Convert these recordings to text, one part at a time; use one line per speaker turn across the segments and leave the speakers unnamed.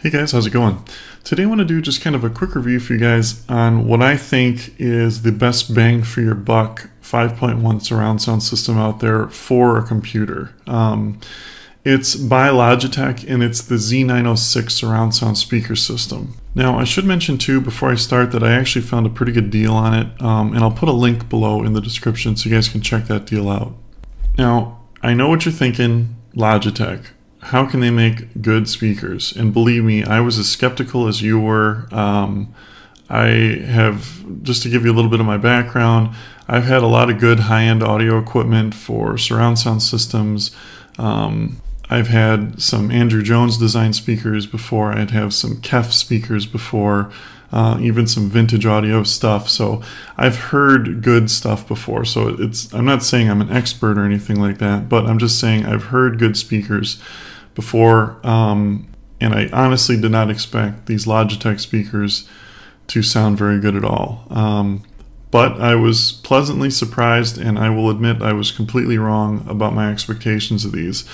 Hey guys, how's it going? Today I want to do just kind of a quick review for you guys on what I think is the best bang for your buck 5.1 surround sound system out there for a computer. It's by Logitech and it's the Z906 surround sound speaker system. Now I should mention too before I start that I actually found a pretty good deal on it, and I'll put a link below in the description so you guys can check that deal out. Now I know what you're thinking, Logitech. How can they make good speakers? And believe me, I was as skeptical as you were. I have, just to give you a little bit of my background, I've had a lot of good high-end audio equipment for surround sound systems. I've had some Andrew Jones design speakers before. I'd have some Kef speakers before, even some vintage audio stuff. So I've heard good stuff before. So I'm not saying I'm an expert or anything like that, but I'm just saying I've heard good speakers before, and I honestly did not expect these Logitech speakers to sound very good at all. But I was pleasantly surprised, and I will admit I was completely wrong about my expectations of these.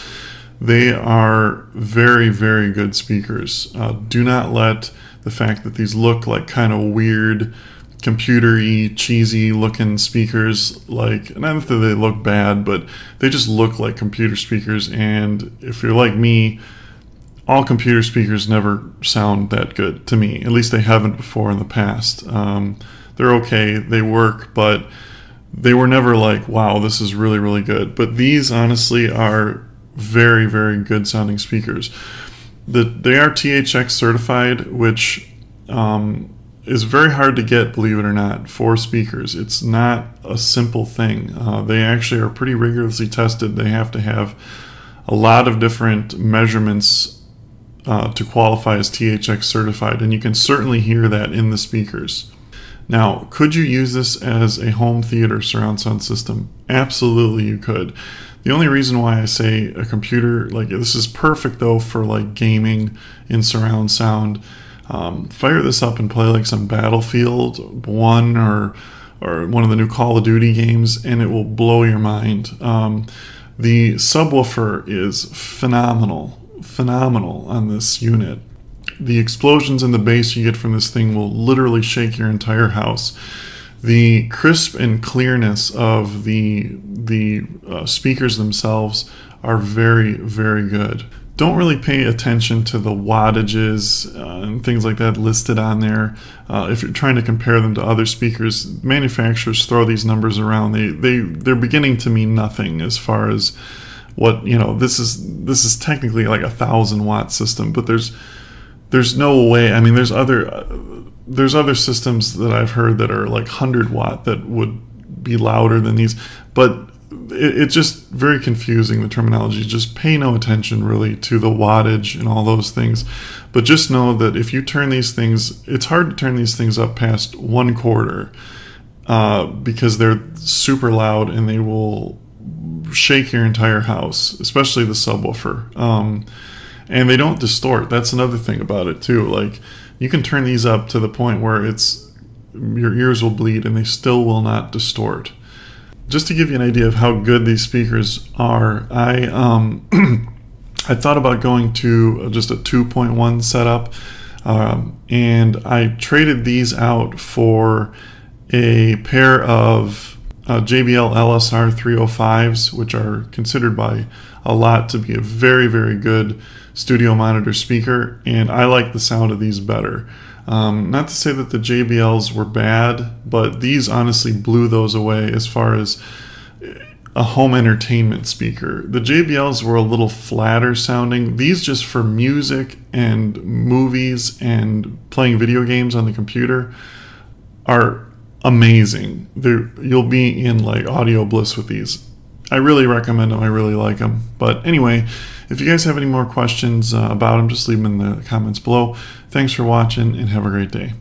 They are very, very good speakers. Do not let the fact that these look like kind of weird, computer-y, cheesy looking speakers, like, not that they look bad, but they just look like computer speakers. And if you're like me, all computer speakers never sound that good to me. At least they haven't before in the past. They're okay, they work, but they were never like, wow, this is really, really good. But these honestly are very, very good sounding speakers. They are THX certified, which is very hard to get, believe it or not, for speakers. It's not a simple thing. They actually are pretty rigorously tested. They have to have a lot of different measurements to qualify as THX certified, and you can certainly hear that in the speakers. Now, could you use this as a home theater surround sound system? Absolutely you could. The only reason why I say a computer, like, this is perfect though for like gaming in surround sound. Fire this up and play like some Battlefield 1 or one of the new Call of Duty games, and it will blow your mind. The subwoofer is phenomenal on this unit. The explosions in the bass you get from this thing will literally shake your entire house. The crisp and clearness of the speakers themselves are very, very good. Don't really pay attention to the wattages and things like that listed on there. If you're trying to compare them to other speakers, manufacturers throw these numbers around. They're beginning to mean nothing as far as what, you know, this is technically like 1,000-watt system, but there's no way. I mean, there's other systems that I've heard that are like 100-watt that would be louder than these, but it's just very confusing, the terminology. Just pay no attention really to the wattage and all those things, but just know that if you turn these things, it's hard to turn these things up past 1/4 because they're super loud and they will shake your entire house, especially the subwoofer. And they don't distort. That's another thing about it too. Like, you can turn these up to the point where your ears will bleed and they still will not distort. Just to give you an idea of how good these speakers are, I thought about going to just a 2.1 setup, and I traded these out for a pair of JBL LSR 305s, which are considered by a lot to be a very, very good studio monitor speaker, and I like the sound of these better. Not to say that the JBLs were bad, but these honestly blew those away as far as a home entertainment speaker. The JBLs were a little flatter sounding. These, just for music and movies and playing video games on the computer, are amazing. You'll be in like audio bliss with these. I really recommend them. I really like them. But anyway, if you guys have any more questions about them, just leave them in the comments below. Thanks for watching and have a great day.